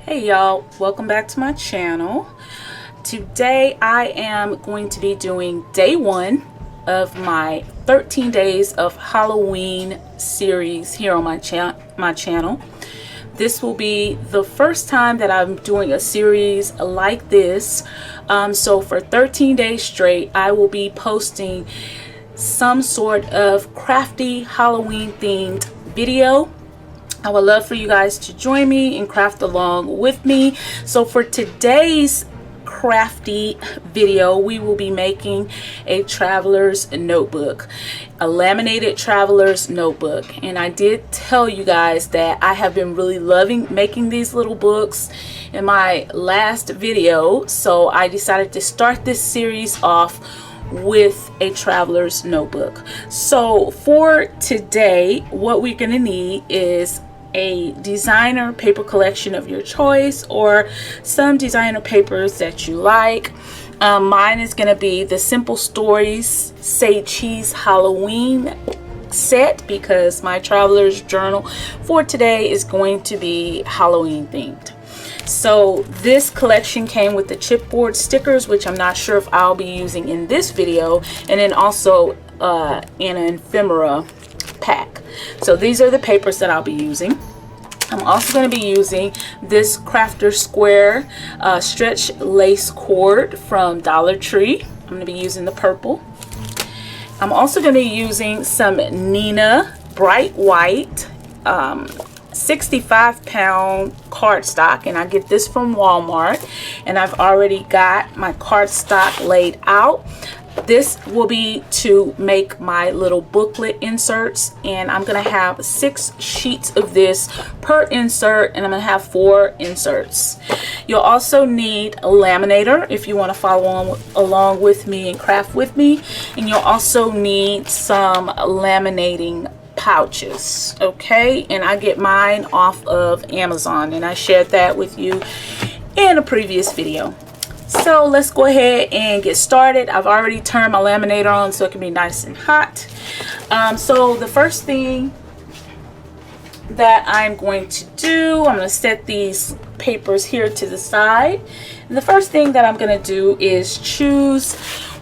Hey y'all, welcome back to my channel. Today I am going to be doing day one of my 13 days of Halloween series here on my channel. This will be the first time that I'm doing a series like this. So for 13 days straight, I will be posting some sort of crafty Halloween themed video. I would love for you guys to join me and craft along with me. So for today's crafty video, we will be making a traveler's notebook, a laminated traveler's notebook. And I did tell you guys that I have been really loving making these little books in my last video, so I decided to start this series off with a traveler's notebook. So for today, what we're going to need is a designer paper collection of your choice, or some designer papers that you like. Mine is going to be the Simple Stories Say Cheese Halloween set, because my traveler's journal for today is going to be Halloween themed. So this collection came with the chipboard stickers, which I'm not sure if I'll be using in this video, and then also in an ephemera pack. So these are the papers that I'll be using. I'm also going to be using this Crafter Square stretch lace cord from Dollar Tree. I'm going to be using the purple. I'm also going to be using some Nina Bright White 65-pound cardstock, and I get this from Walmart, and I've already got my cardstock laid out. This will be to make my little booklet inserts, and I'm going to have 6 sheets of this per insert, and I'm going to have 4 inserts. You'll also need a laminator if you want to follow along with me and craft with me, and you'll also need some laminating pouches. Okay, and I get mine off of Amazon, and I shared that with you in a previous video. So let's go ahead and get started. I've already turned my laminator on so it can be nice and hot. So the first thing that I'm going to do, I'm going to set these papers here to the side. And the first thing that I'm going to do is choose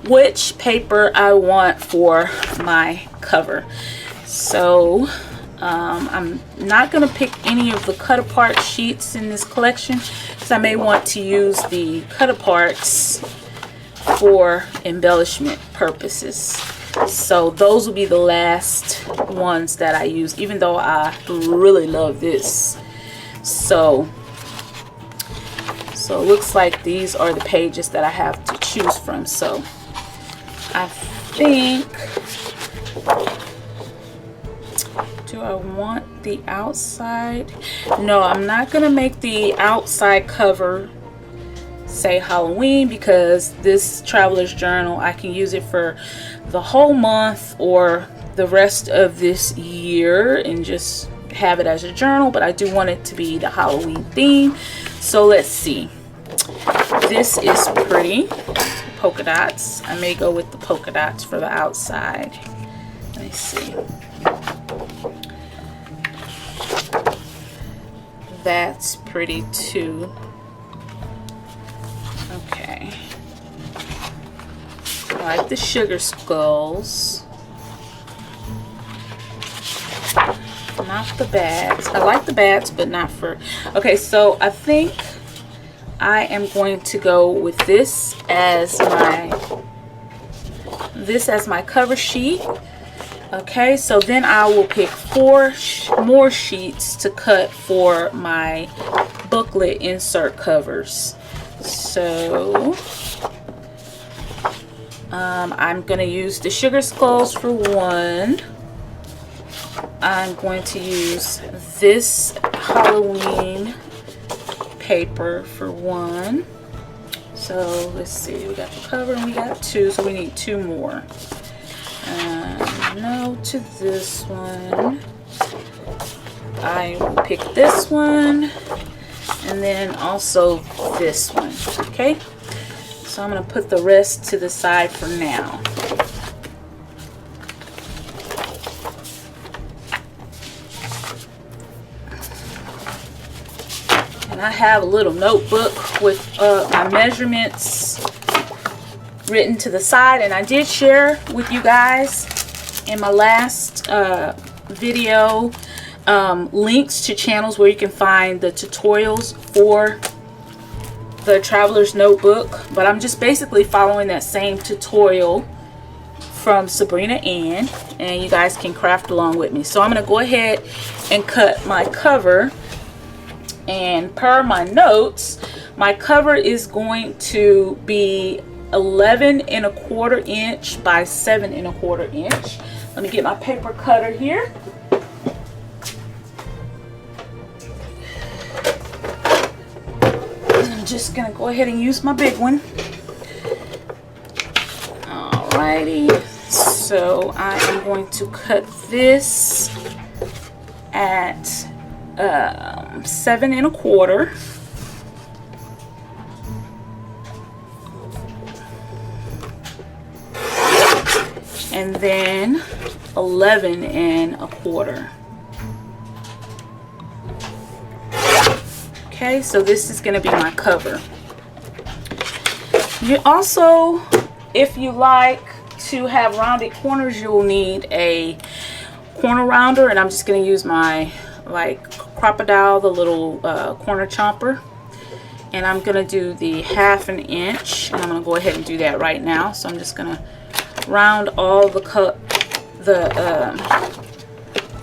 which paper I want for my cover. So I'm not going to pick any of the cut apart sheets in this collection, because I may want to use the cut aparts for embellishment purposes. So those will be the last ones that I use, even though I really love this. So it looks like these are the pages that I have to choose from. So I think, do I want the outside? No, I'm not gonna make the outside cover say Halloween, because this traveler's journal, I can use it for the whole month or the rest of this year and just have it as a journal, but I do want it to be the Halloween theme. So let's see. This is pretty. Polka dots. I may go with the polka dots for the outside. Let me see. That's pretty too. Okay. I like the sugar skulls. Not the bats. I like the bats, but not for. Okay, so I think I am going to go with this as my cover sheet. Okay, so then I will pick 4 more sheets to cut for my booklet insert covers. So I'm going to use the sugar skulls for 1. I'm going to use this Halloween paper for 1. So let's see, we got the cover and we got 2, so we need 2 more. No to this one. I will pick this one, and then also this one. Okay, so I'm going to put the rest to the side for now. And I have a little notebook with my measurements written to the side. And I did share with you guys in my last video links to channels where you can find the tutorials for the Traveler's Notebook. But I'm just basically following that same tutorial from Sabrina Ann, and you guys can craft along with me. So I'm going to go ahead and cut my cover, and per my notes, my cover is going to be 11¼ inch by 7¼ inch. Let me get my paper cutter here. And I'm just going to go ahead and use my big one. Alrighty. So I am going to cut this at 7¼ and then 11¼ Okay, so this is going to be my cover. You also, if you like to have rounded corners, you'll need a corner rounder, and I'm just going to use my crocodile, the little corner chomper, and I'm going to do the 1/2 inch, and I'm going to go ahead and do that right now. So I'm just going to round all the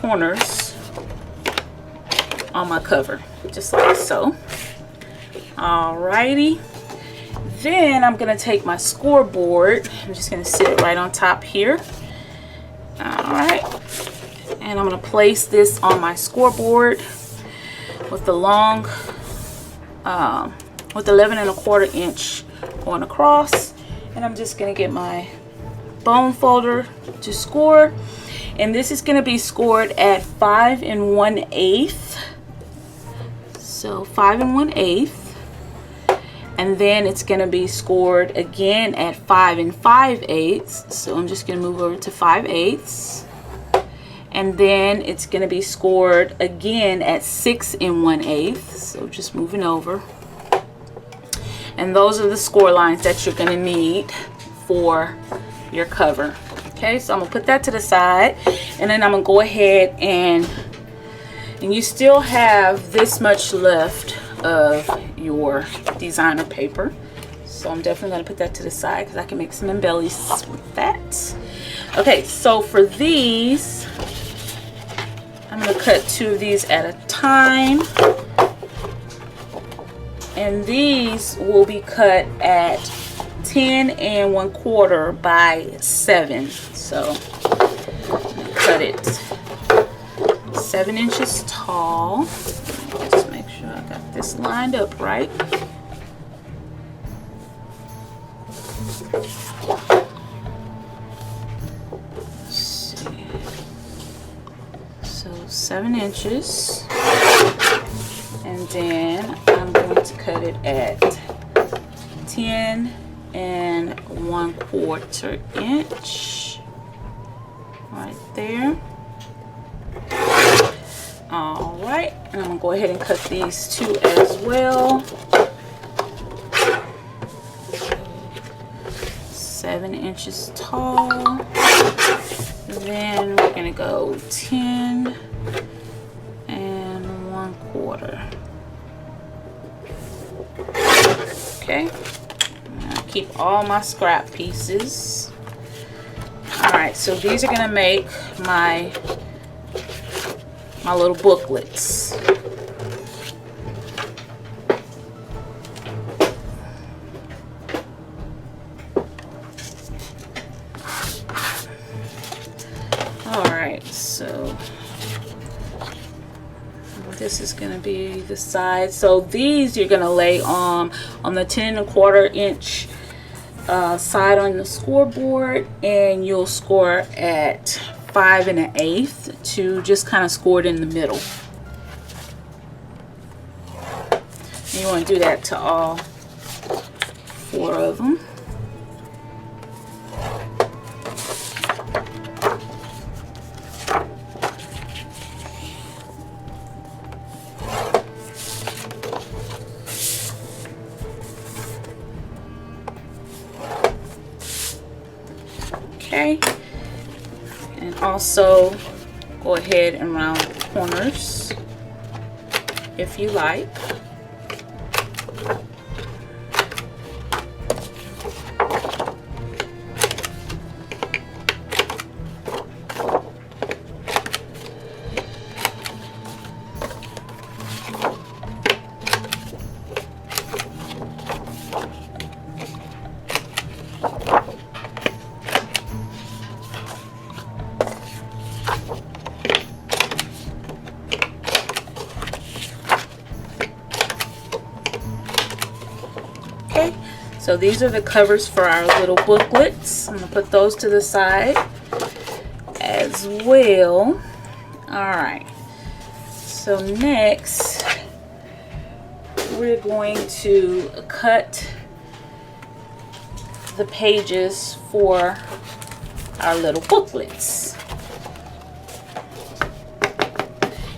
corners on my cover, just like so. Alrighty. Then I'm going to take my scoreboard. I'm just going to sit it right on top here. Alright. And I'm going to place this on my scoreboard with the long, with 11¼ inch going across. And I'm just going to get my bone folder to score. And this is going to be scored at 5 1/8. So 5 1/8. And then it's going to be scored again at 5 5/8. So I'm just going to move over to 5/8. And then it's going to be scored again at 6 1/8. So just moving over. And those are the score lines that you're going to need for your cover. Okay, so I'm going to put that to the side. And then I'm going to go ahead and you still have this much left of your designer paper, so I'm definitely going to put that to the side because I can make some embellish with that. Okay, so for these, I'm going to cut 2 of these at a time, and these will be cut at 10 1/4 by 7. So cut it 7 inches tall. Just make sure I got this lined up right. Let's see. So 7 inches. And then I'm going to cut it at 10 1/4 inch. Right there. Alright, and I'm going to go ahead and cut these 2 as well. 7 inches tall. Then we're going to go 10 1/4. Okay, I'll keep all my scrap pieces. Alright, so these are going to make my little booklets. Alright, so this is going to be the side. So these you're going to lay on the 10 1/4 inch side on the scoreboard, and you'll score at 5 1/8 to just kind of score it in the middle. You want to do that to all 4 of them. Okay, and also go ahead and round the corners if you like. Okay, so these are the covers for our little booklets. I'm going to put those to the side as well. Alright, so next we're going to cut the pages for our little booklets.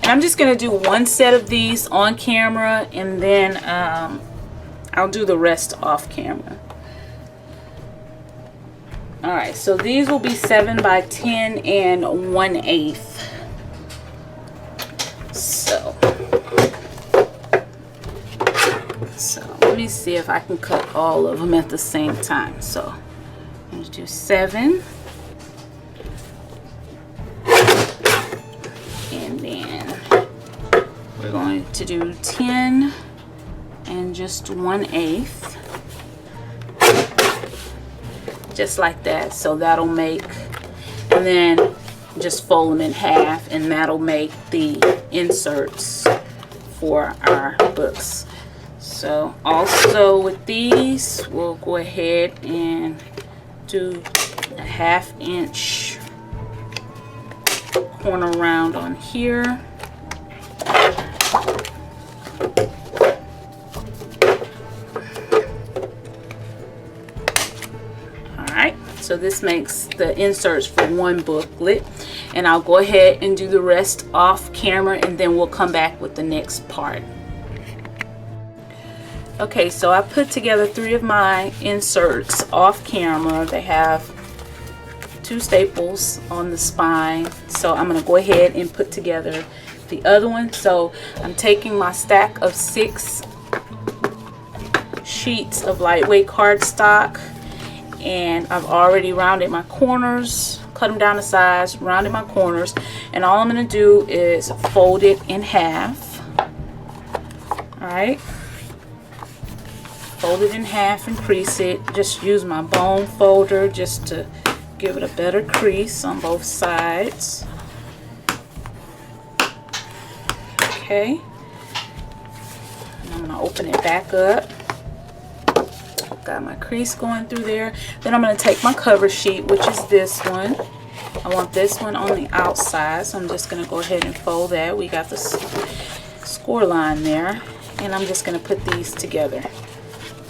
And I'm just going to do one set of these on camera, and then I'll do the rest off camera. Alright, so these will be 7 by 10 and 1/8. So let me see if I can cut all of them at the same time. So I'm going to do 7. And then we're going to do 10 and just 1/8. Just like that. So that'll make, and then just fold them in half, and that'll make the inserts for our books. So also with these, we'll go ahead and do a 1/2 inch corner round on here. Alright, so this makes the inserts for one booklet, and I'll go ahead and do the rest off camera, and then we'll come back with the next part. Okay, so I put together 3 of my inserts off camera. They have 2 staples on the spine, so I'm going to go ahead and put together the other one. So I'm taking my stack of 6 sheets of lightweight cardstock, and I've already rounded my corners, cut them down to size, rounded my corners, and all I'm going to do is fold it in half. Alright, fold it in half and crease it. Just use my bone folder just to give it a better crease on both sides. Okay, and I'm going to open it back up. Got my crease going through there. Then I'm going to take my cover sheet, which is this one. I want this one on the outside, so I'm just going to go ahead and fold that. We got the score line there, and I'm just going to put these together.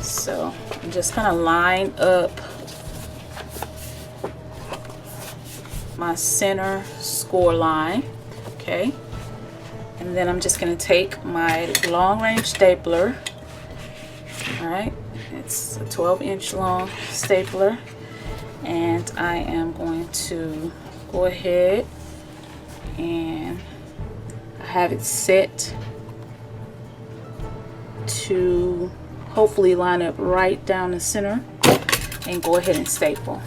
So I'm just going to line up my center score line. Okay, and then I'm just going to take my long range stapler. Alright, it's a 12-inch long stapler, and I am going to go ahead and have it set to hopefully line up right down the center, and go ahead and staple.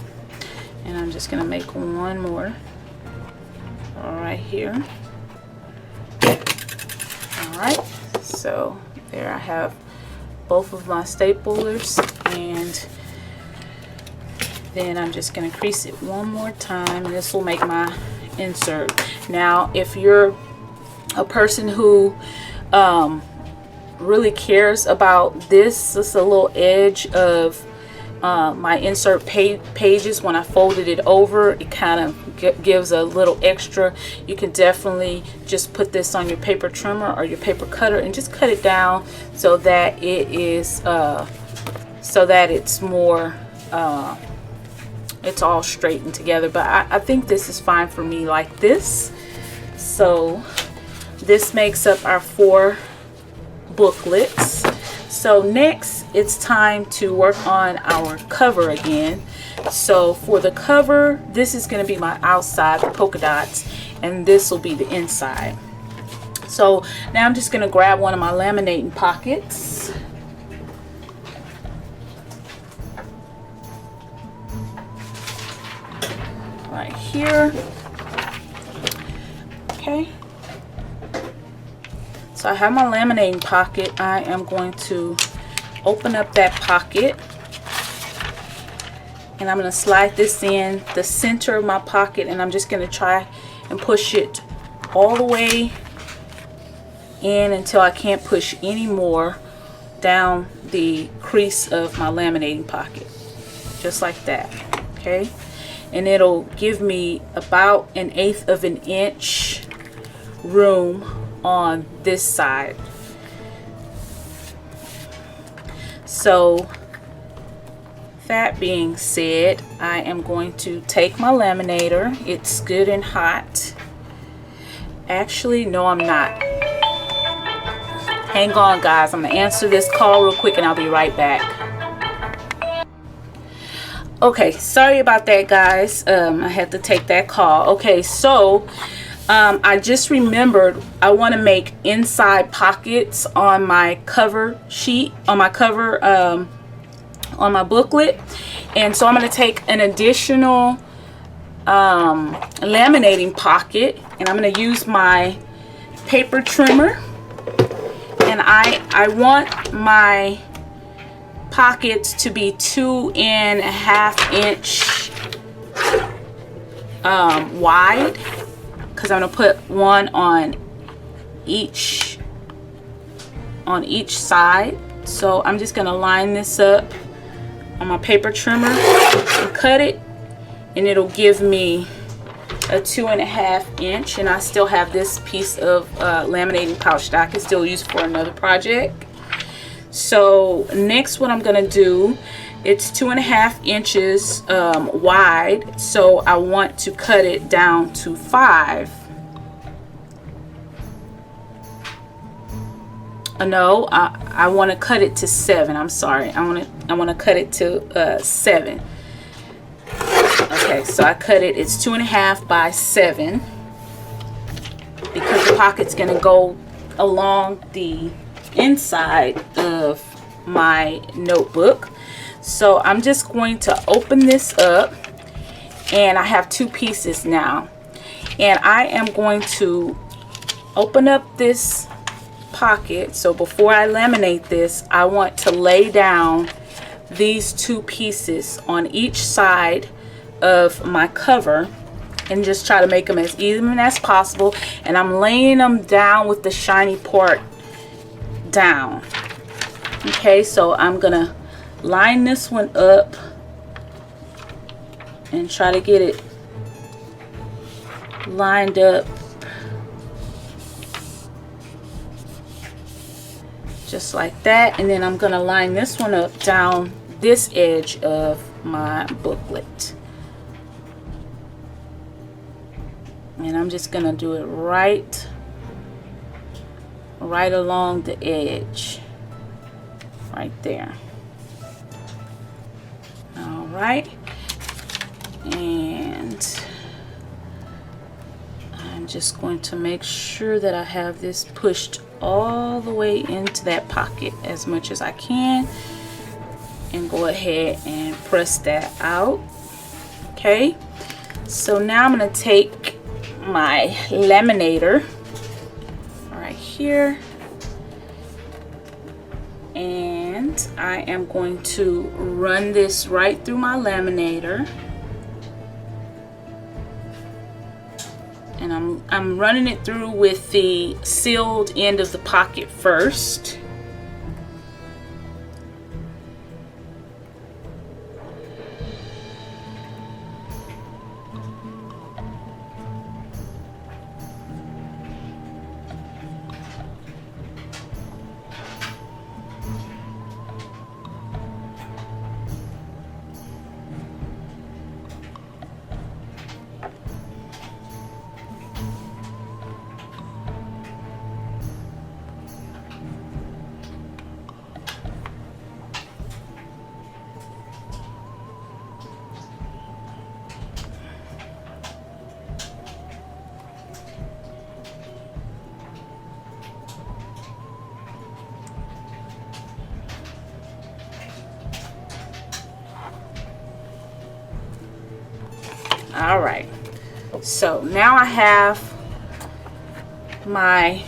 And I'm just going to make one more right here. Alright, so there I have both of my staplers, and then I'm just going to crease it one more time, and this will make my insert. Now if you're a person who really cares about this is a little edge of my insert pages, when I folded it over, it kind of gives a little extra. You can definitely just put this on your paper trimmer or your paper cutter and just cut it down so that it is it's more it's all straightened together. But I think this is fine for me like this. So this makes up our 4 booklets. So next it's time to work on our cover again. So for the cover, this is going to be my outside, the polka dots, and this will be the inside. So now I'm just going to grab one of my laminating pockets. Right here. Okay. So I have my laminating pocket. I am going to open up that pocket. And I'm going to slide this in the center of my pocket, and I'm just going to try and push it all the way in until I can't push any more down the crease of my laminating pocket. Just like that. Okay. And it'll give me about 1/8 of an inch room on this side. So that being said, I am going to take my laminator. It's good and hot. Actually, no, I'm not. Hang on, guys. I'm going to answer this call real quick and I'll be right back. Okay, sorry about that, guys. I had to take that call. Okay, so I just remembered I want to make inside pockets on my cover sheet, on my cover on my booklet. And so I'm going to take an additional laminating pocket, and I'm going to use my paper trimmer, and I want my pockets to be 2.5 inch wide, because I'm going to put one on each side. So I'm just going to line this up on my paper trimmer and cut it, and it'll give me a 2.5 inch, and I still have this piece of laminating pouch that I can still use for another project. So next, what I'm gonna do, it's 2.5 inches wide, so I want to cut it down to 5. No, I want to cut it to 7. I'm sorry. I want to cut it to 7. Okay, so I cut it. It's 2.5 by 7 because the pocket's going to go along the inside of my notebook. So I'm just going to open this up, and I have 2 pieces now, and I am going to open up this pocket. So before I laminate this, I want to lay down these 2 pieces on each side of my cover and just try to make them as even as possible. And I'm laying them down with the shiny part down. Okay, so I'm gonna line this one up and try to get it lined up just like that, and then I'm gonna line this one up down this edge of my booklet, and I'm just gonna do it right along the edge right there. All right, and I'm just going to make sure that I have this pushed all the way into that pocket as much as I can, and go ahead and press that out. Okay, so now I'm going to take my laminator right here, and I am going to run this right through my laminator. And I'm running it through with the sealed end of the pocket first. All right, so now I have my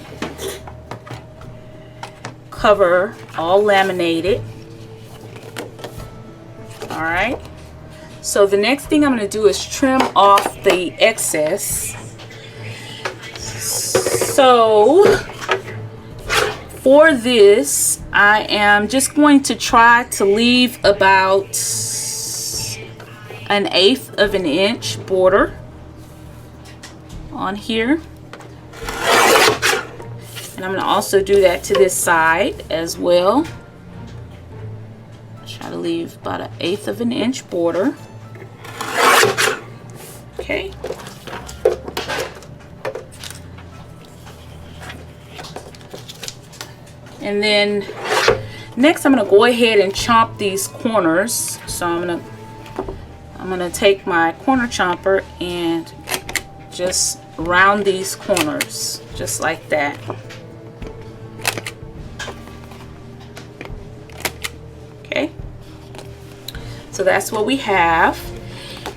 cover all laminated. All right, so the next thing I'm going to do is trim off the excess. So for this, I am just going to try to leave about 1/8 of an inch border on here. And I'm going to also do that to this side as well. Try to leave about 1/8 of an inch border. Okay. And then next I'm going to go ahead and chomp these corners. So I'm going to take my corner chomper and just round these corners just like that. Okay. So that's what we have.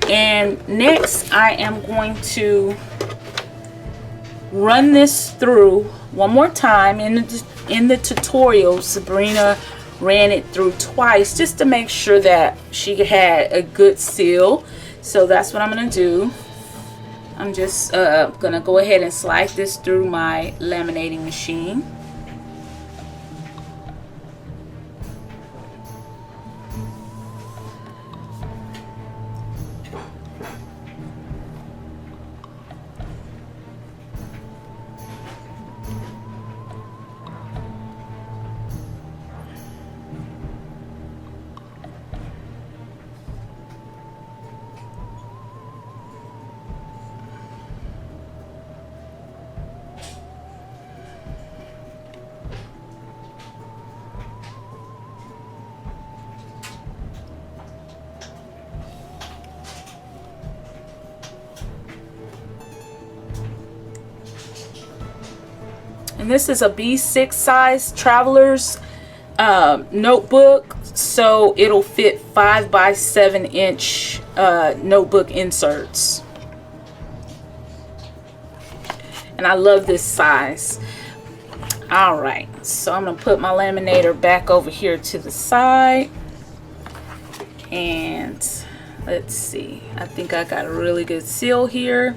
And next I am going to run this through one more time. In the tutorial, Sabrina ran it through twice just to make sure that she had a good seal. So that's what I'm going to do. I'm just going to go ahead and slide this through my laminating machine. And this is a B6 size traveler's notebook, so it'll fit 5 by 7 inch notebook inserts. And I love this size. All right, so I'm gonna put my laminator back over here to the side, and let's see, I think I got a really good seal here.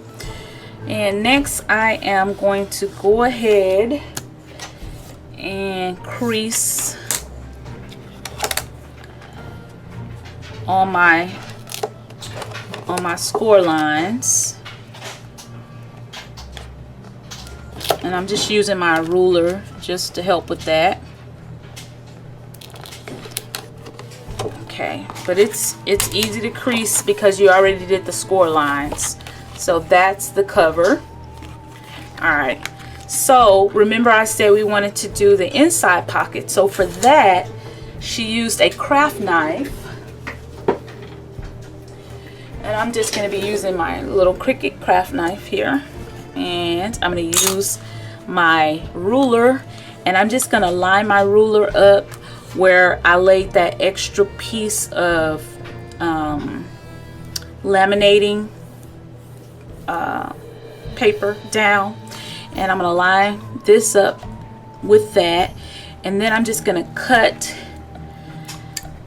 And next I am going to go ahead and crease on my score lines. And I'm just using my ruler just to help with that. Okay, but it's easy to crease because you already did the score lines. So that's the cover. All right, so remember I said we wanted to do the inside pocket. So for that, she used a craft knife, and I'm just going to be using my little Cricut craft knife here, and I'm going to use my ruler, and I'm just going to line my ruler up where I laid that extra piece of laminating paper down, and I'm going to line this up with that, and then I'm just going to cut.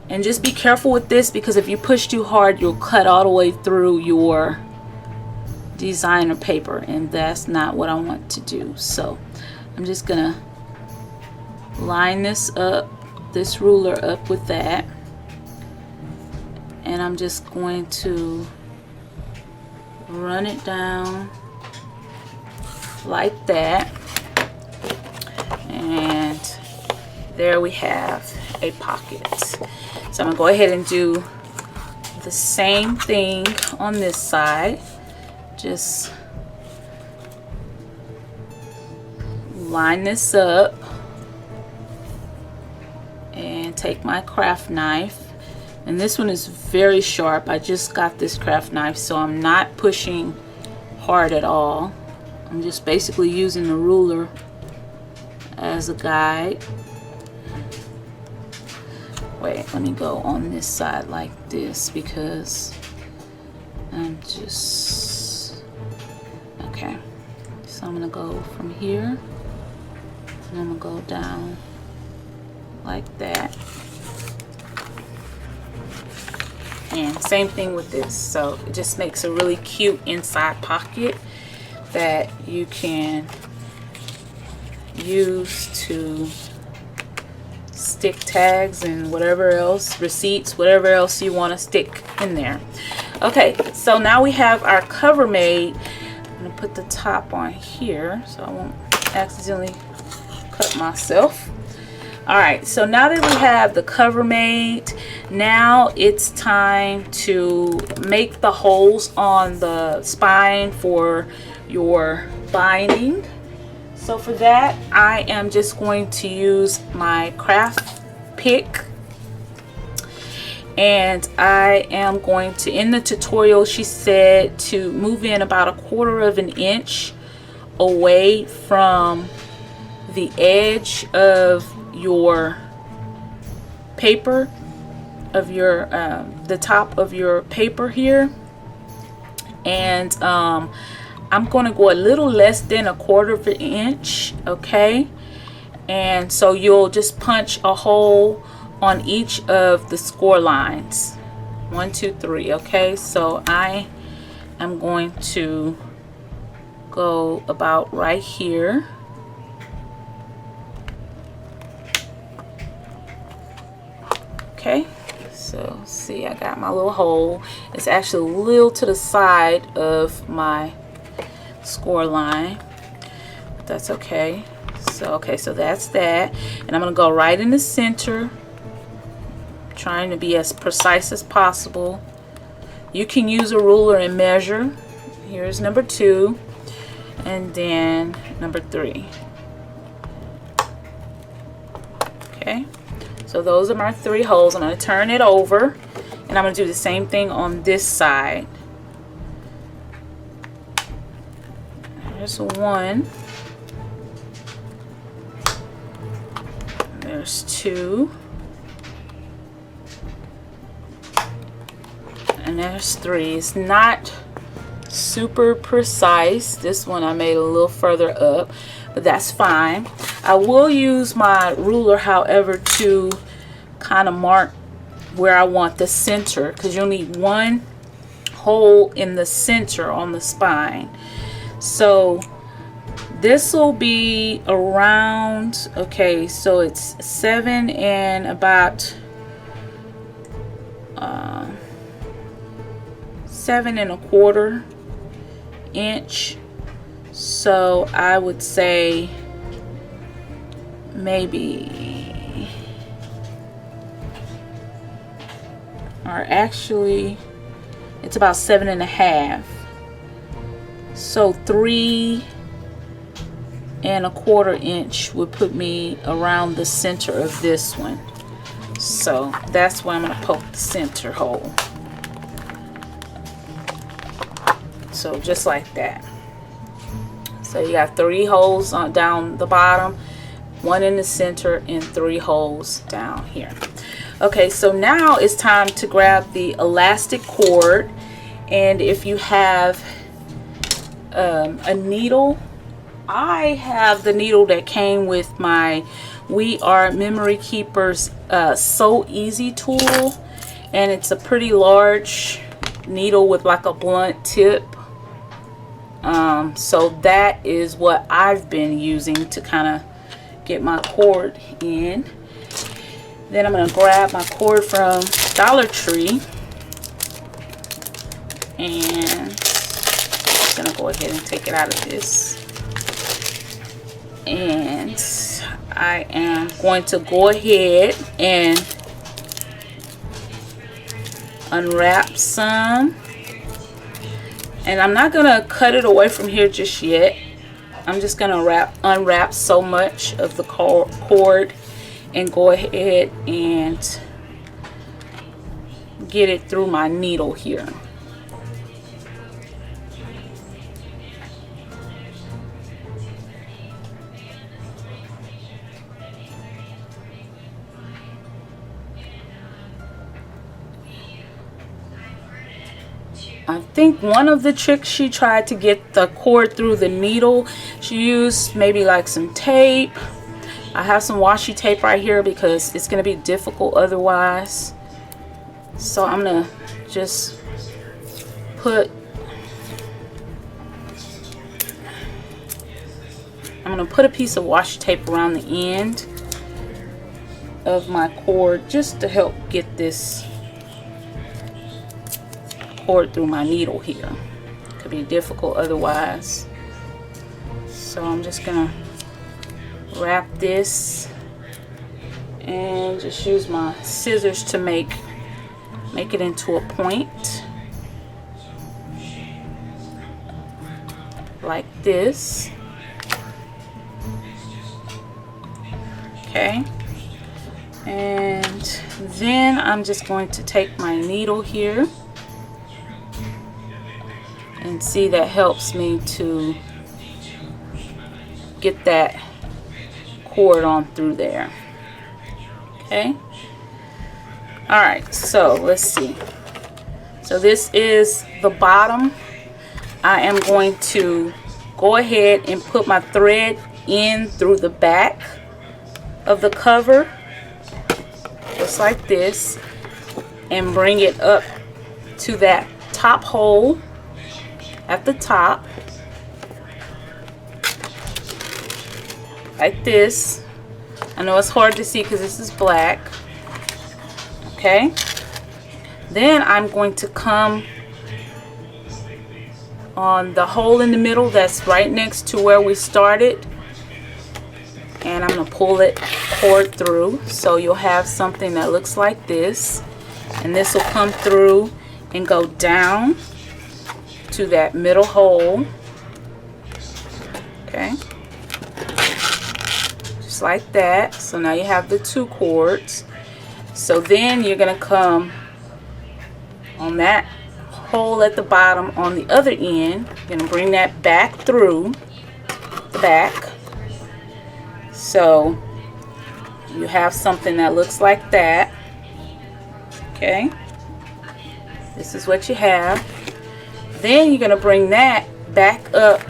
And just be careful with this, because if you push too hard, you'll cut all the way through your designer paper, and that's not what I want to do. So I'm just going to line this up, this ruler up with that, and I'm just going to run it down like that, and there we have a pocket. So I'm gonna go ahead and do the same thing on this side. Just line this up and take my craft knife, and this one is very sharp. I just got this craft knife, so I'm not pushing hard at all. I'm just basically using the ruler as a guide. Wait, let me go on this side like this, because And just, okay, so I'm gonna go from here and I'm gonna go down like that. And same thing with this. So it just makes a really cute inside pocket that you can use to stick tags and whatever else, receipts, whatever else you want to stick in there. Okay, so now we have our cover made. I'm gonna put the top on here so I won't accidentally cut myself. All right, so now that we have the cover made, now it's time to make the holes on the spine for your binding. So for that, I am just going to use my craft pick, and I am going to, in the tutorial she said to move in about 1/4 of an inch away from the edge of your paper, of your the top of your paper here. And I'm going to go a little less than 1/4 of an inch, okay? And so you'll just punch a hole on each of the score lines, 1, 2, 3, okay? So I am going to go about right here. Okay, so see, I got my little hole. It's actually a little to the side of my score line, but that's okay. So okay, so that's that, and I'm gonna go right in the center, trying to be as precise as possible. You can use a ruler and measure. Here's number 2, and then number 3. Okay, so those are my 3 holes. I'm going to turn it over, and I'm going to do the same thing on this side. There's 1. There's 2. And there's 3. It's not super precise. This one I made a little further up, but that's fine. I will use my ruler, however, to kind of mark where I want the center, because you'll need 1 hole in the center on the spine. So this will be around, okay, so it's 7 and about 7 1/4 inch. So I would say maybe, or actually it's about 7 1/2. So 3 1/4 inch would put me around the center of this one. So that's where I'm going to poke the center hole. So just like that. So you got 3 holes on down the bottom, 1 in the center, and 3 holes down here. Okay, so now it's time to grab the elastic cord, and if you have a needle, I have the needle that came with my We Are Memory Keepers So Easy tool, and it's a pretty large needle with like a blunt tip. So that is what I've been using to kind of get my cord in. Then I'm going to grab my cord from Dollar Tree, and I'm going to go ahead and take it out of this. And I am going to go ahead and unwrap some. And I'm not going to cut it away from here just yet. I'm just going to unwrap so much of the cord and go ahead and get it through my needle here. I think one of the tricks she tried to get the cord through the needle, she used maybe like some tape. I have some washi tape right here because it's going to be difficult otherwise. So I'm going to just put, I'm going to put a piece of washi tape around the end of my cord just to help get this cord through my needle here. Could be difficult otherwise. So I'm just going to wrap this and just use my scissors to make it into a point like this. Okay, and then I'm just going to take my needle here, and see, that helps me to get that cord on through there. Okay, all right, so let's see. So this is the bottom. I am going to go ahead and put my thread in through the back of the cover, just like this, and bring it up to that top hole at the top, like this. I know it's hard to see because this is black. Okay, then I'm going to come on the hole in the middle that's right next to where we started, and I'm going to pull it cord through, so you'll have something that looks like this, and this will come through and go down to that middle hole. Okay, just like that. So now you have the two cords. So then you're going to come on that hole at the bottom on the other end. You're going to bring that back through the back. So you have something that looks like that. Okay, this is what you have. Then you're going to bring that back up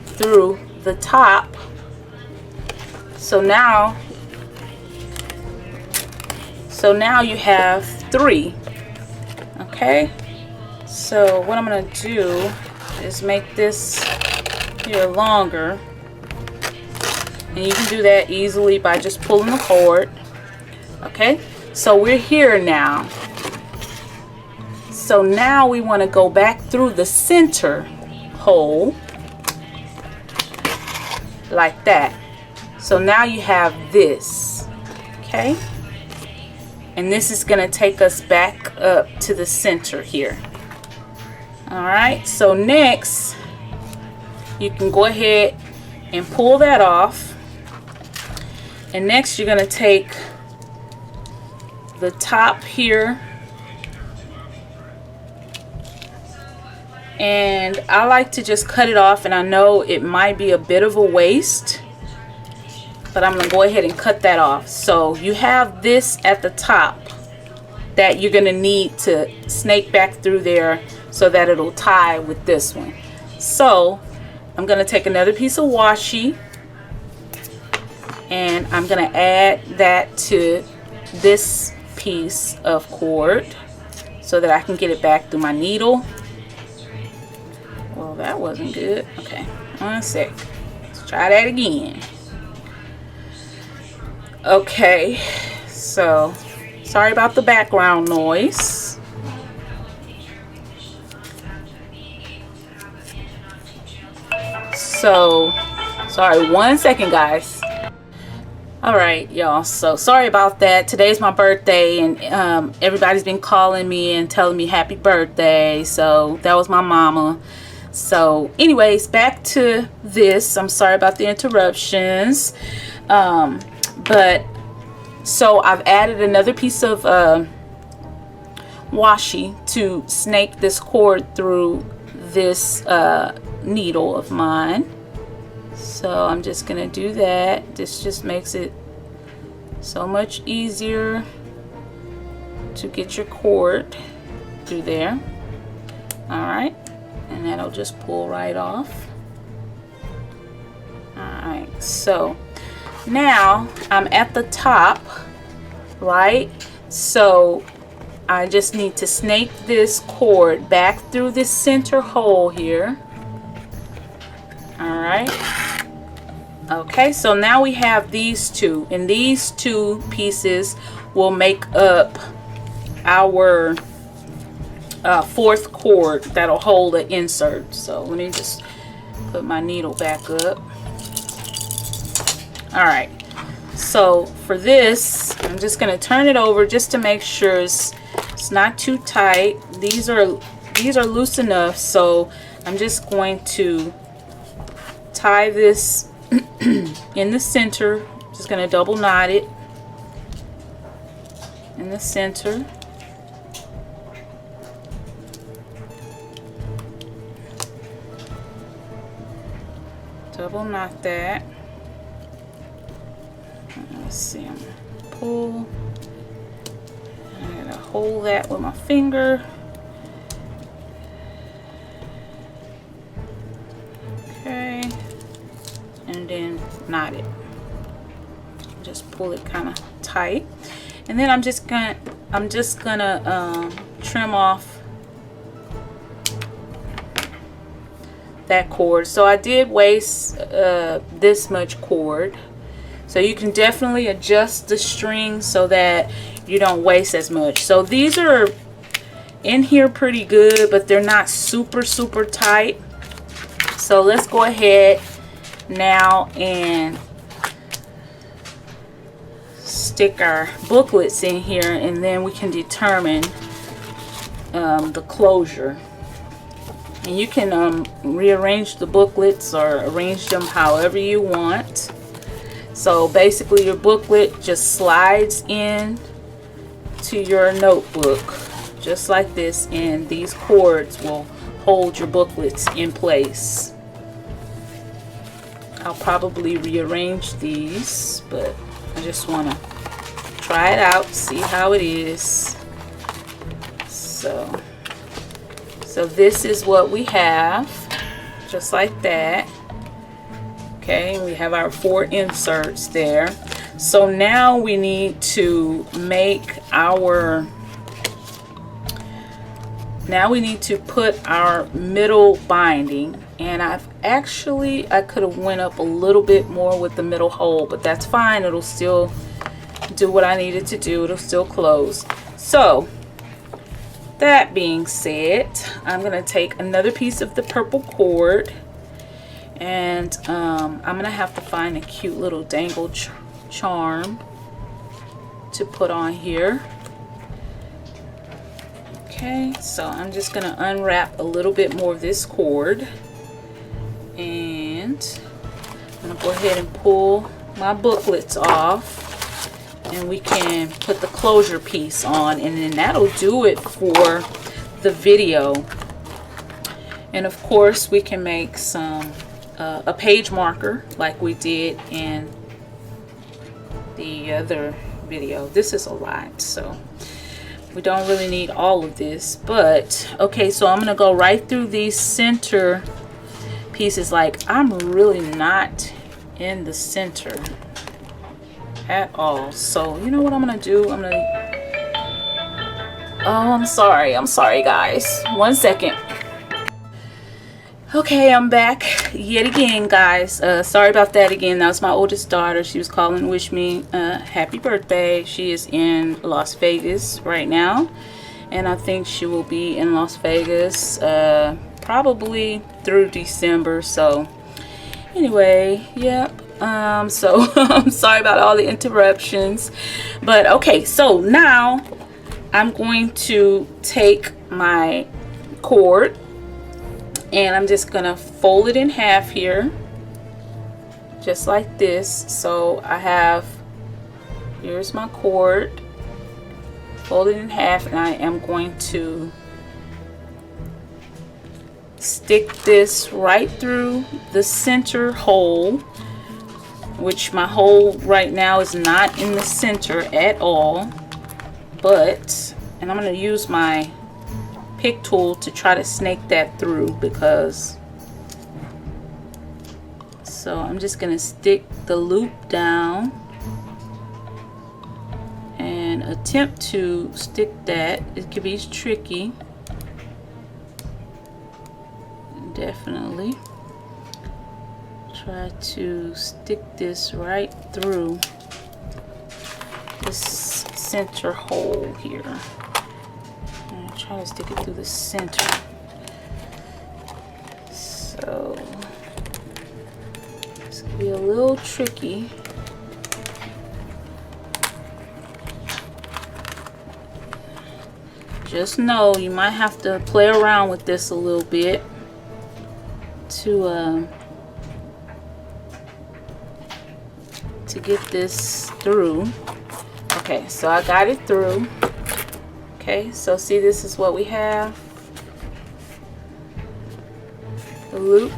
through the top. So now you have three. Okay, so what I'm going to do is make this here longer, and you can do that easily by just pulling the cord. Okay, so we're here now. So now we want to go back through the center hole like that. So now you have this. Okay, and this is going to take us back up to the center here. Alright, so next you can go ahead and pull that off, and next you're going to take the top here, and I like to just cut it off, and I know it might be a bit of a waste, but I'm going to go ahead and cut that off. So you have this at the top that you're going to need to snake back through there so that it'll tie with this one. So I'm going to take another piece of washi, and I'm going to add that to this piece of cord so that I can get it back through my needle. Well, that wasn't good. Okay, one sec. Let's try that again. Okay, so sorry about the background noise. So sorry, 1 second, guys. All right, y'all, so sorry about that. Today's my birthday, and everybody's been calling me and telling me happy birthday. So that was my mama. So anyways, back to this. I'm sorry about the interruptions. But so I've added another piece of washi to snake this cord through this needle of mine. So I'm just gonna do that. This just makes it so much easier to get your cord through there. All right, and that'll just pull right off. All right, so now I'm at the top, right? So I just need to snake this cord back through this center hole here. All right. Okay, so now we have these two, and these two pieces will make up our fourth cord that'll hold the insert. So let me just put my needle back up. All right, so for this, I'm just going to turn it over just to make sure it's not too tight. These are loose enough, so I'm just going to tie this in the center. Just going to double knot it in the center. Double knot that. Let's see, I'm gonna pull. I'm gonna hold that with my finger. Okay, and then knot it. Just pull it kind of tight, and then I'm just gonna trim off that cord. So I did waste this much cord, so you can definitely adjust the string so that you don't waste as much. So these are in here pretty good, but they're not super tight. So let's go ahead now and stick our booklets in here, and then we can determine the closure. And you can rearrange the booklets or arrange them however you want. So basically your booklet just slides in to your notebook just like this, and these cords will hold your booklets in place. I'll probably rearrange these, but I just want to try it out, see how it is. So this is what we have, just like that. Okay, we have our 4 inserts there. So now we need to make our, put our middle binding. And I could have went up a little bit more with the middle hole, but that's fine. It'll still do what I needed to do. It'll still close. So that being said, I'm going to take another piece of the purple cord, and I'm going to have to find a cute little dangle charm to put on here. Okay, so I'm just going to unwrap a little bit more of this cord, and I'm going to go ahead and pull my booklets off. And we can put the closure piece on, and then that'll do it for the video. And of course we can make some a page marker like we did in the other video. This is a lot, so we don't really need all of this, but okay, so I'm gonna go right through these center pieces. Like, I'm really not in the center at all. So you know what I'm gonna do? I'm gonna, oh, I'm sorry guys, 1 second. Okay, I'm back yet again, guys. Sorry about that again. That was my oldest daughter. She was calling to wish me happy birthday. She is in Las Vegas right now, and I think she will be in Las Vegas probably through December. So anyway, yep. So I'm sorry about all the interruptions, but okay, so now I'm going to take my cord and I'm just gonna fold it in half here, just like this. So I have, here's my cord, fold it in half, and I am going to stick this right through the center hole, which my hole right now is not in the center at all, but, and I'm going to use my pick tool to try to snake that through, because so I'm just gonna stick the loop down and attempt to stick that. It could be tricky, definitely. Try to stick this right through this center hole here. And try to stick it through the center. So this could be a little tricky. Just know you might have to play around with this a little bit to get this through. Okay, so I got it through. Okay, so see, this is what we have, the loop.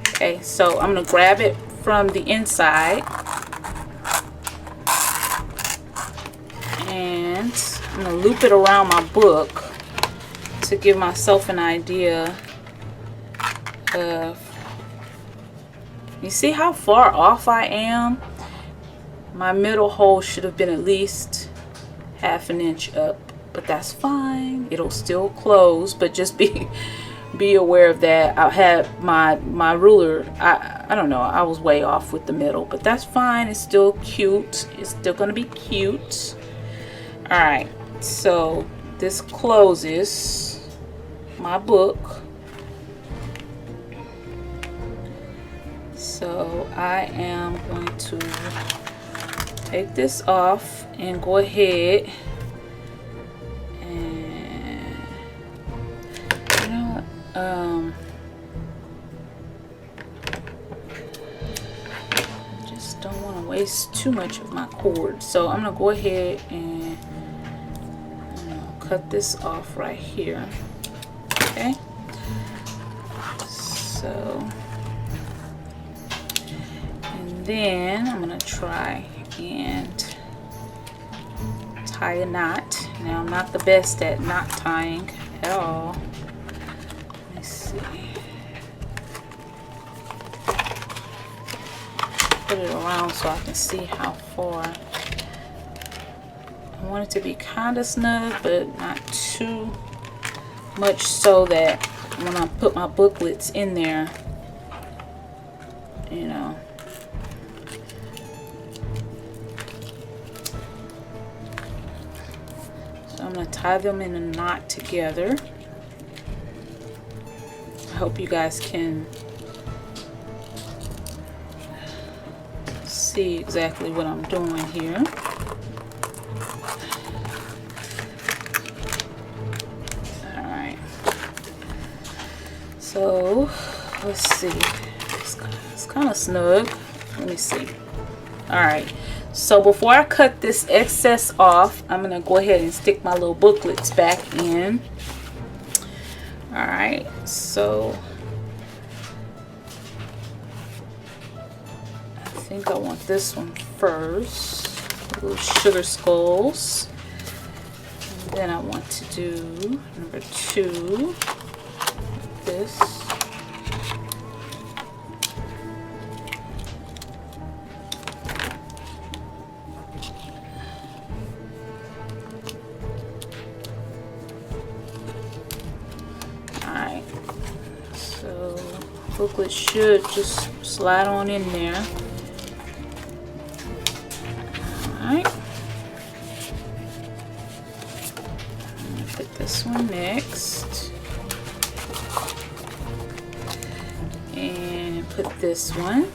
Okay, so I'm gonna grab it from the inside and I'm gonna loop it around my book to give myself an idea of, you see how far off I am? My middle hole should have been at least ½ inch up, but that's fine. It'll still close, but just be aware of that. I had my ruler, I don't know, I was way off with the middle, but that's fine. It's still cute. It's still gonna be cute. All right, so this closes my book. So I am going to take this off and go ahead and, you know what, I just don't want to waste too much of my cord, so I'm gonna go ahead and cut this off right here. Okay, so, and then I'm gonna try and tie a knot. Now, I'm not the best at knot tying at all. Let me see. Put it around so I can see how far. I want it to be kind of snug, but not too much so that when I put my booklets in there, you know. I'm going to tie them in a knot together. I hope you guys can see exactly what I'm doing here. Alright. So, let's see. It's kind of snug. Let me see. Alright. So before I cut this excess off, I'm going to go ahead and stick my little booklets back in. Alright, so I think I want this one first. Little sugar skulls. And then I want to do number 2. This. Booklet should just slide on in there. Alright. Put this one next. And put this one.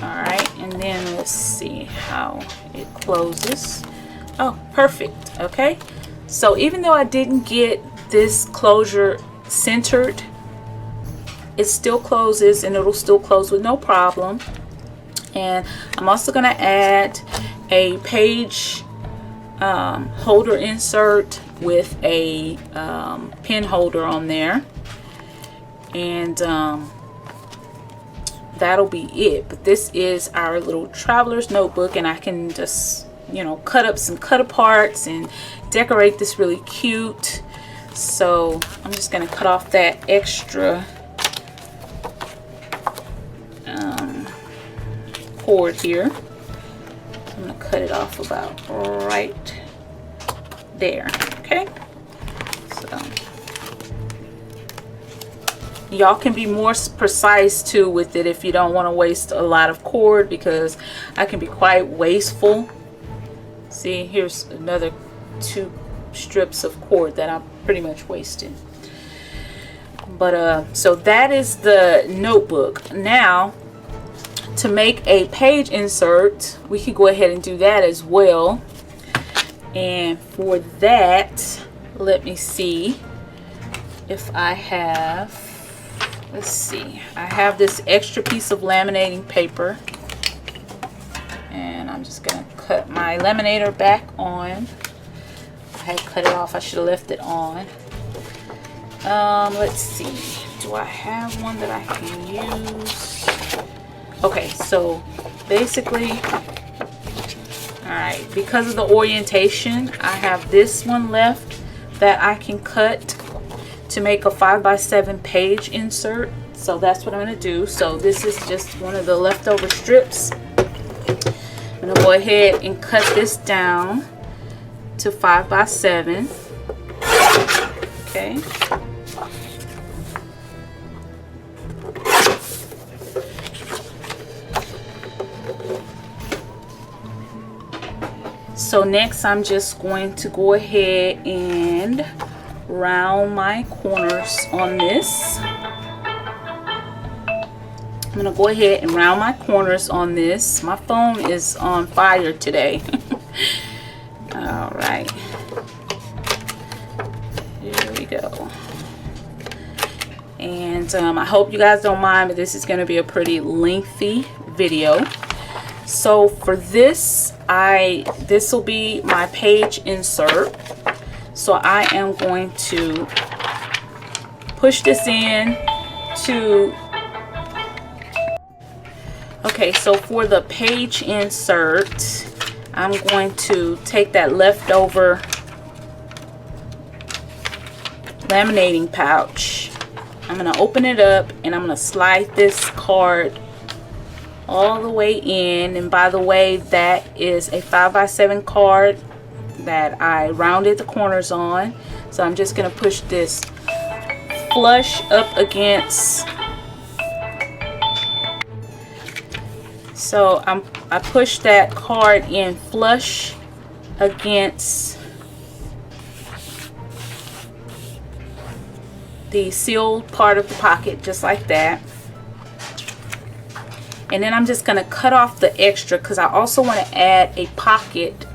Alright, and then let's see how it closes. Oh, perfect. Okay. So even though I didn't get this closure centered, it still closes and it'll still close with no problem. And I'm also going to add a page holder insert with a pen holder on there. And that'll be it. But this is our little traveler's notebook, and I can just you know, cut up some cut aparts and decorate this really cute. So I'm just going to cut off that extra cord here. I'm going to cut it off about right there. Okay, so y'all can be more precise too with it if you don't want to waste a lot of cord, because I can be quite wasteful. See, here's another 2 strips of cord that I'm pretty much wasted. But so that is the notebook. Now to make a page insert, we can go ahead and do that as well. And for that, let me see if I have, let's see, I have this extra piece of laminating paper, and I'm just gonna cut my laminator back on. I had cut it off, I should have left it on. Let's see, do I have one that I can use? Okay, so basically, alright, because of the orientation, I have this one left that I can cut to make a 5x7 page insert. So that's what I'm going to do. So this is just one of the leftover strips. I'm going to go ahead and cut this down to 5x7. Okay. So next I'm just going to go ahead and round my corners on this. I'm going to go ahead and round my corners on this. My phone is on fire today. Alright. Here we go. And I hope you guys don't mind, but this is going to be a pretty lengthy video. So for this, this will be my page insert. So I am going to push this in to, okay, so for the page insert, I'm going to take that leftover laminating pouch. I'm going to open it up and I'm going to slide this card all the way in. And by the way, that is a 5x7 card that I rounded the corners on. So I'm just going to push this flush up against. So I push that card in flush against the sealed part of the pocket, just like that. And then I'm just going to cut off the extra because I also want to add a pocket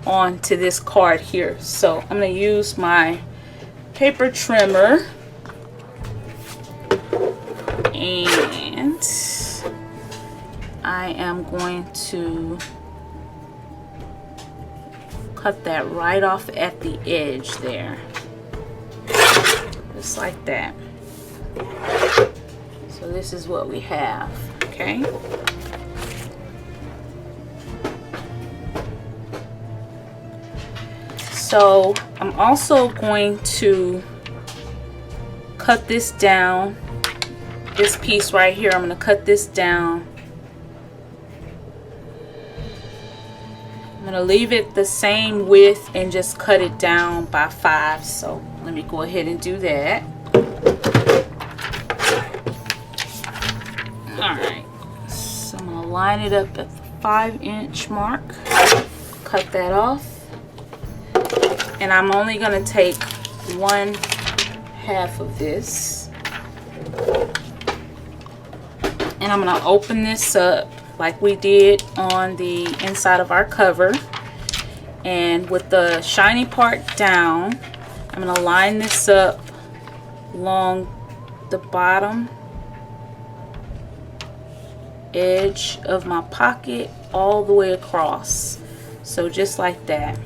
onto this card here. So I'm going to use my paper trimmer and I am going to cut that right off at the edge there, just like that. So this is what we have. Okay. So I'm also going to cut this down. This piece right here, I'm going to cut this down. I'm going to leave it the same width and just cut it down by 5. So let me go ahead and do that. Alright, so I'm going to line it up at the 5-inch mark, cut that off, and I'm only going to take 1/2 of this, and I'm going to open this up like we did on the inside of our cover, and with the shiny part down, I'm going to line this up along the bottom edge of my pocket all the way across. So just like that.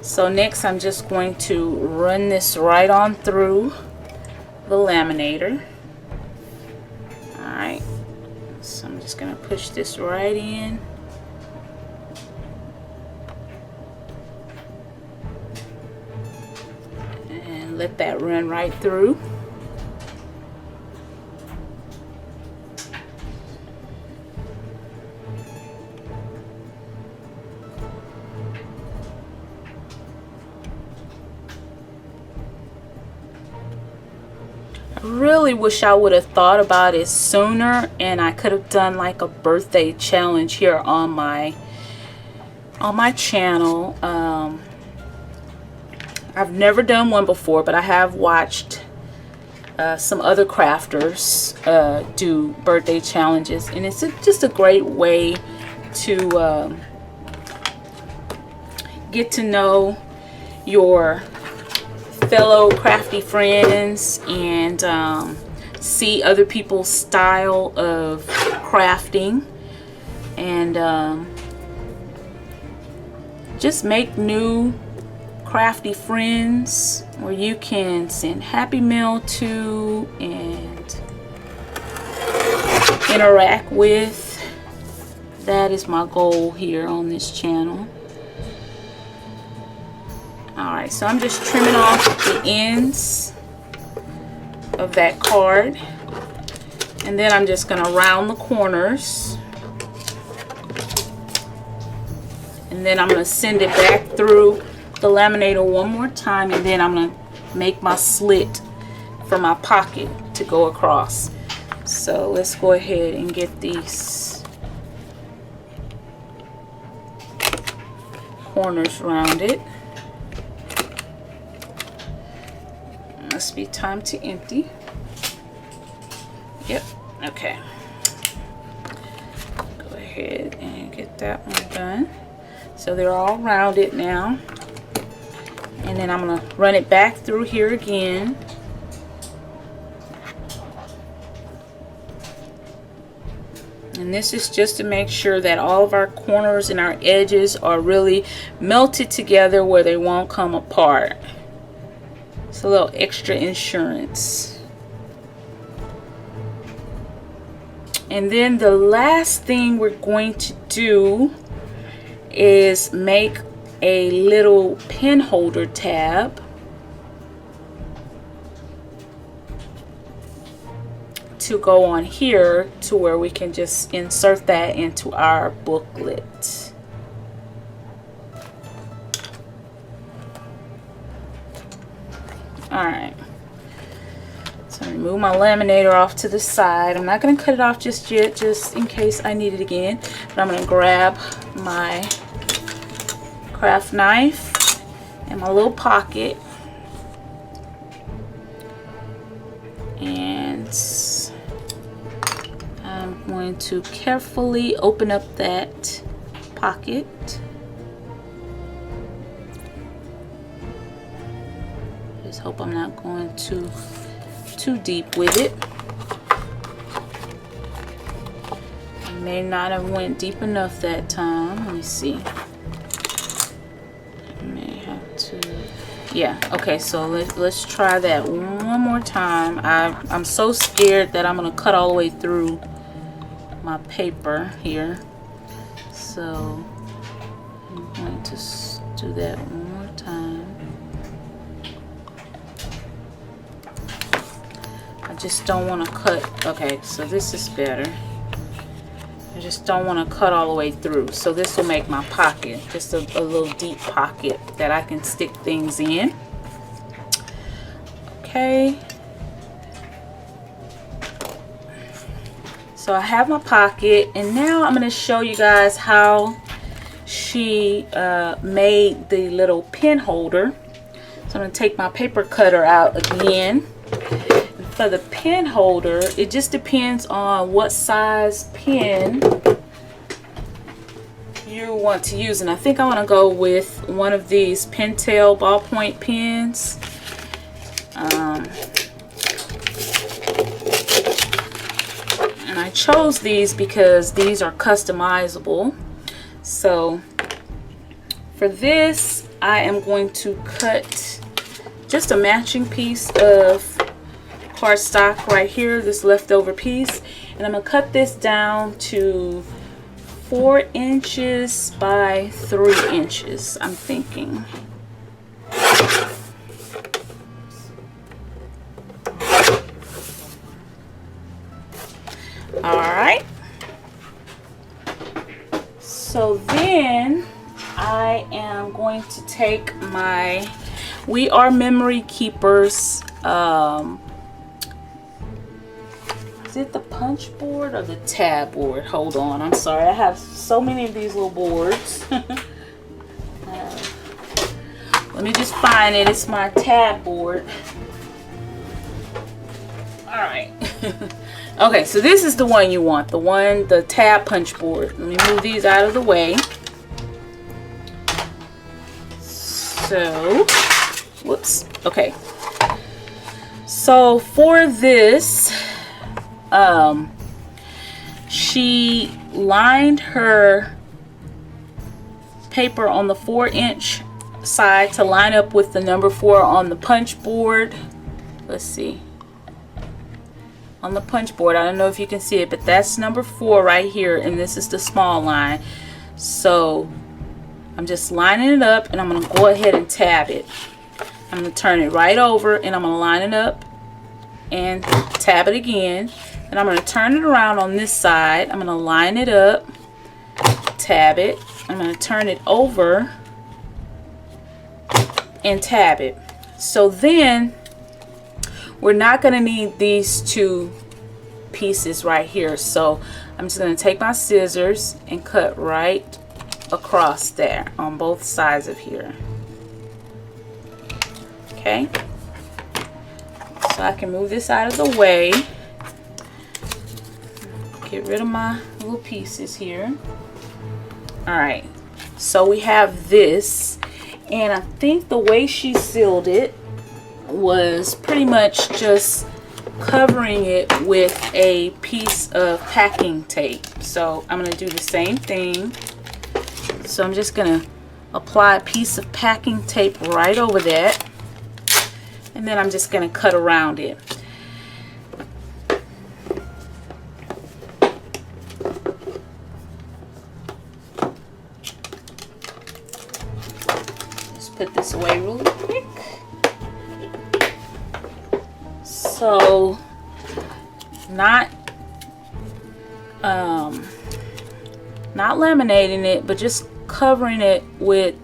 So next I'm just going to run this right on through the laminator. Alright, so I'm just going to push this right in. let that run right through. I really wish I would have thought about it sooner, and I could have done like a birthday challenge here on my channel. I've never done one before, but I have watched some other crafters do birthday challenges, and it's just a great way to get to know your fellow crafty friends and see other people's style of crafting, and just make new crafty friends where you can send happy mail to and interact with. That is my goal here on this channel. Alright, so I'm just trimming off the ends of that card, and then I'm just going to round the corners, and then I'm going to send it back through the laminator one more time, and then I'm going to make my slit for my pocket to go across. So let's go ahead and get these corners rounded. Must be time to empty. Yep, okay. Go ahead and get that one done. So they're all rounded now. And then I'm going to run it back through here again. And this is just to make sure that all of our corners and our edges are really melted together where they won't come apart. It's a little extra insurance. And then the last thing we're going to do is make a little pen holder tab to go on here to where we can just insert that into our booklet. Alright, so remove my laminator off to the side. I'm not going to cut it off just yet, just in case I need it again. But I'm going to grab my craft knife and my little pocket, and I'm going to carefully open up that pocket. Just hope I'm not going too deep with it. I may not have went deep enough that time. Let me see. Yeah, okay, so let's try that one more time. I'm so scared that I'm gonna cut all the way through my paper here, so I'm going to do that one more time. I just don't want to cut. Okay, so this is better. I just don't want to cut all the way through, so this will make my pocket just a little deep pocket that I can stick things in. Okay, so I have my pocket, and now I'm going to show you guys how she made the little pen holder. So I'm going to take my paper cutter out again. For the pen holder, it just depends on what size pen you want to use, and I think I want to go with one of these Pentel ballpoint pens. And I chose these because these are customizable. So for this, I am going to cut just a matching piece of cardstock right here, this leftover piece, and I'm going to cut this down to 4 inches by 3 inches, I'm thinking. So then I am going to take my We Are Memory Keepers, is it the punch board or the tab board? Hold on, I'm sorry, I have so many of these little boards. Let me just find it. It's my tab board. Alright. Okay, so this is the one you want, the tab punch board. Let me move these out of the way. So, whoops. Okay. So for this, she lined her paper on the 4-inch side to line up with the number 4 on the punch board. Let's see. On the punch board, I don't know if you can see it, but that's number 4 right here, and this is the small line. So I'm just lining it up, and I'm going to go ahead and tab it. I'm going to turn it right over, and I'm going to line it up and tab it again. And I'm going to turn it around on this side. I'm going to line it up, tab it. I'm going to turn it over and tab it. So then we're not going to need these 2 pieces right here. So I'm just going to take my scissors and cut right across there on both sides of here. Okay. So I can move this out of the way. Get rid of my little pieces here. Alright. So we have this. And I think the way she sealed it was pretty much just covering it with a piece of packing tape. So I'm going to do the same thing. So I'm just going to apply a piece of packing tape right over that, and then I'm just going to cut around it. Just put this away really quick. So not laminating it, but just covering it with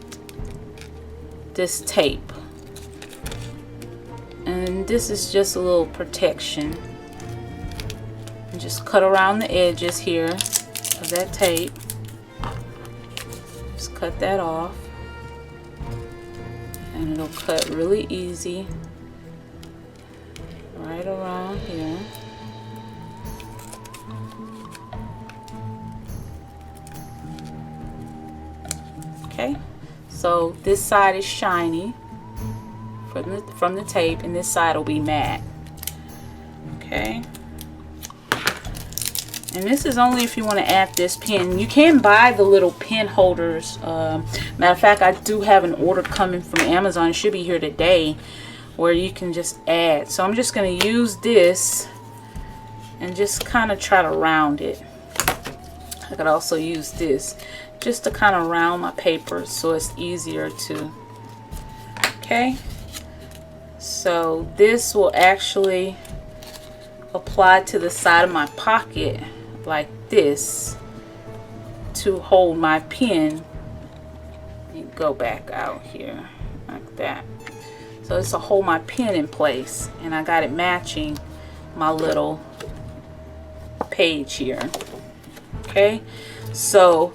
this tape. And this is just a little protection. And just cut around the edges here of that tape. Just cut that off. And it'll cut really easy. Right around here. Okay, so this side is shiny from the tape, and this side will be matte. Okay, and this is only if you want to add this pin. You can buy the little pin holders. Matter of fact, I do have an order coming from Amazon. It should be here today, where you can just add. So I'm just going to use this and just kind of try to round it. I could also use this just to kind of round my paper so it's easier to. Okay, so this will actually apply to the side of my pocket like this to hold my pen. You go back out here like that. So it's to hold my pen in place, and I got it matching my little page here. Okay, so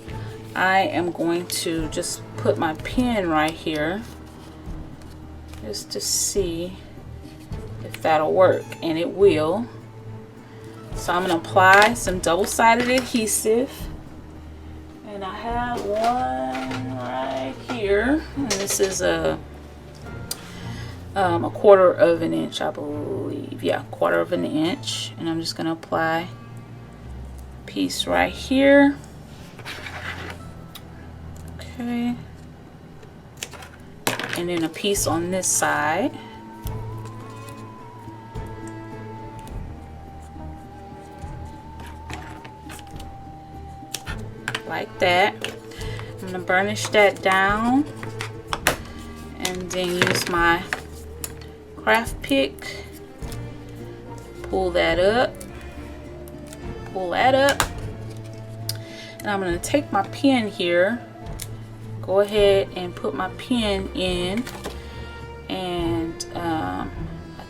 I am going to just put my pen right here just to see if that'll work, and it will. So I'm going to apply some double-sided adhesive, and I have one right here, and this is a 1/4 of an inch, I believe. Yeah, 1/4 of an inch, and I'm just going to apply a piece right here. Okay, and then a piece on this side. Like that. I'm going to burnish that down, and then use my craft pick, pull that up, And I'm going to take my pen here, go ahead and put my pen in, and I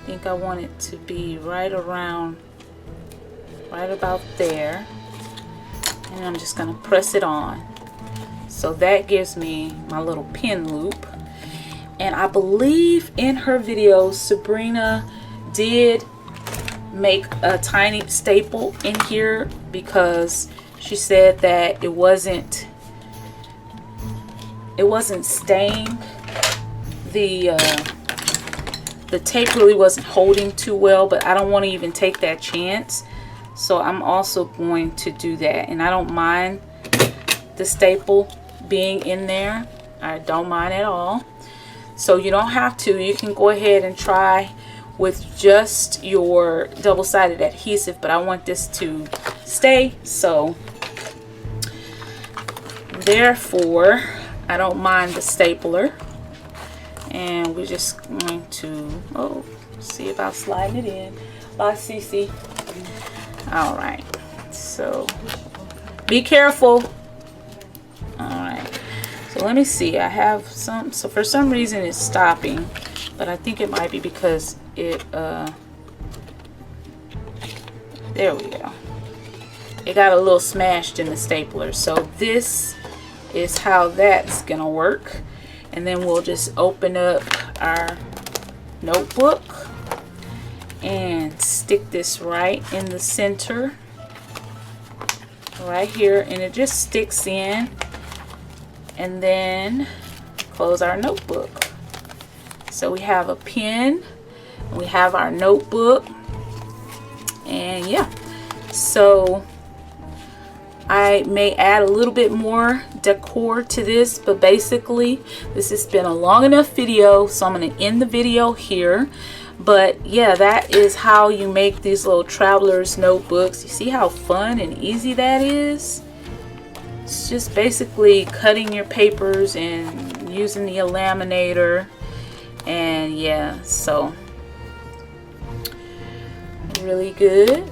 think I want it to be right about there, and I'm just going to press it on. So that gives me my little pin loop. And I believe in her video, Sabrina did make a tiny staple in here because she said that it wasn't staying. The tape really wasn't holding too well, but I don't want to even take that chance. So I'm also going to do that. And I don't mind the staple being in there. I don't mind at all. So you don't have to. You can go ahead and try with just your double-sided adhesive, but I want this to stay, so therefore I don't mind the stapler. And we're just going to see about sliding it in. Bye, Cece. All right, so be careful. All right, so let me see. I have some, so for some reason it's stopping, but I think it might be because it there we go, it got a little smashed in the stapler. So this is how that's gonna work. And then we'll just open up our notebook and stick this right in the center right here, and it just sticks in. And then close our notebook. So we have a pen, we have our notebook, and yeah, so I may add a little bit more decor to this, but basically this has been a long enough video, so I'm going to end the video here. But yeah, that is how you make these little traveler's notebooks. You see how fun and easy that is? It's just basically cutting your papers and using the laminator. And yeah, so really good.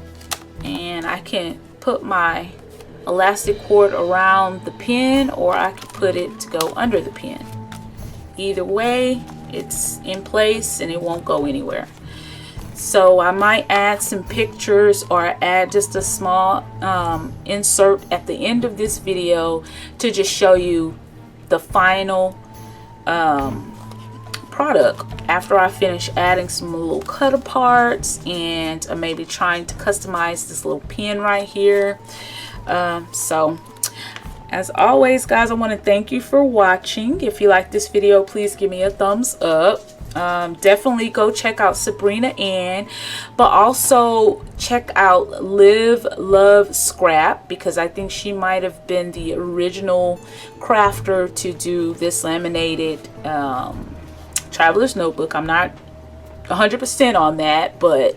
And I can put my elastic cord around the pen, or I can put it to go under the pen. Either way, it's in place and it won't go anywhere. So I might add some pictures or add just a small insert at the end of this video to just show you the final product after I finish adding some little cutter parts and maybe trying to customize this little pen right here. So as always, guys, I want to thank you for watching. If you like this video, please give me a thumbs up. Definitely go check out Sabrina Ann, but also check out Live Love Scrap, because I think she might have been the original crafter to do this laminated traveler's notebook. I'm not 100% on that, but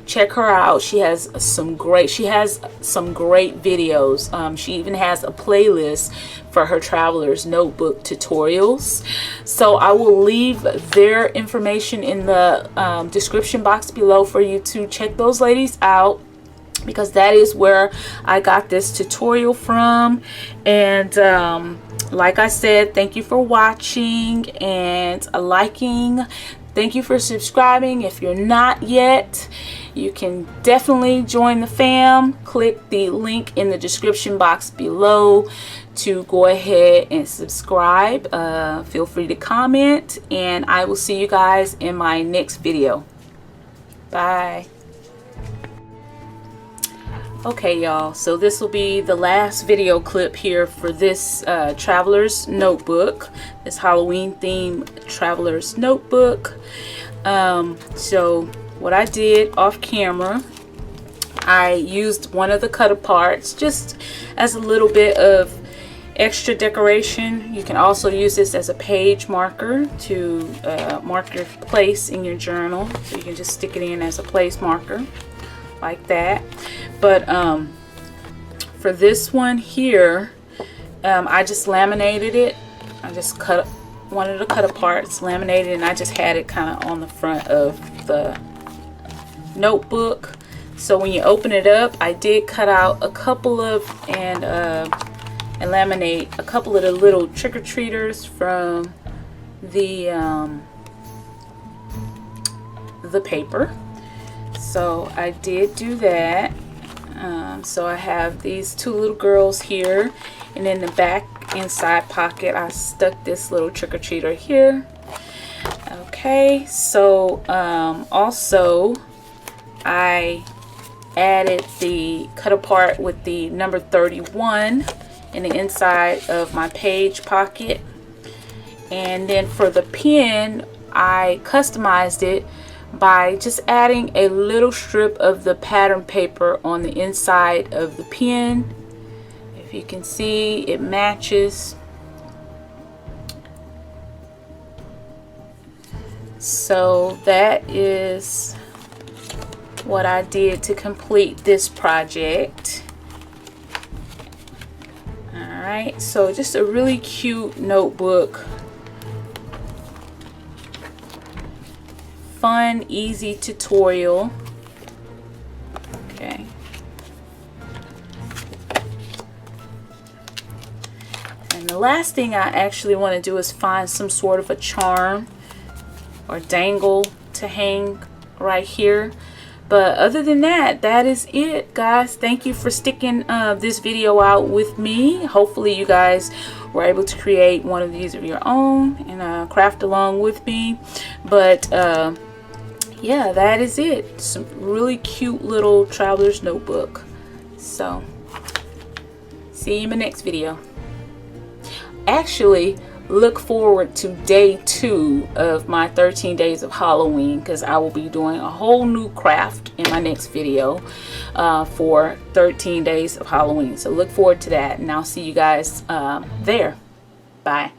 check her out. She has some great videos. She even has a playlist for her traveler's notebook tutorials. So I will leave their information in the description box below for you to check those ladies out, because that is where I got this tutorial from. And like I said, thank you for watching and liking. Thank you for subscribing. If you're not yet, you can definitely join the fam. Click the link in the description box below to go ahead and subscribe. Feel free to comment, and I will see you guys in my next video. Bye. Okay, y'all, so this will be the last video clip here for this traveler's notebook, this Halloween themed traveler's notebook. So what I did off camera, I used one of the cutter parts just as a little bit of extra decoration. You can also use this as a page marker to mark your place in your journal. So you can just stick it in as a place marker like that. But for this one here, I just laminated it. I just cut one of the cutter parts, laminated, and I just had it kind of on the front of the notebook. So when you open it up, I did cut out a couple of, and and laminate a couple of the little trick-or-treaters from the paper. So I did do that. So I have these two little girls here, and in the back inside pocket I stuck this little trick-or-treater here. Okay, so also I added the cut apart with the number 31 in the inside of my page pocket. And then for the pen, I customized it by just adding a little strip of the pattern paper on the inside of the pen. If you can see, it matches. So that is what I did to complete this project. Alright, so just a really cute notebook. Fun, easy tutorial. Okay. And the last thing I actually want to do is find some sort of a charm or dangle to hang right here. But other than that, that is it, guys. Thank you for sticking this video out with me. Hopefully you guys were able to create one of these of your own and craft along with me. But yeah, that is it. Some really cute little traveler's notebook. So see you in my next video. Actually, look forward to day 2 of my 13 days of Halloween, because I will be doing a whole new craft in my next video for 13 days of Halloween. So look forward to that, and I'll see you guys there. Bye.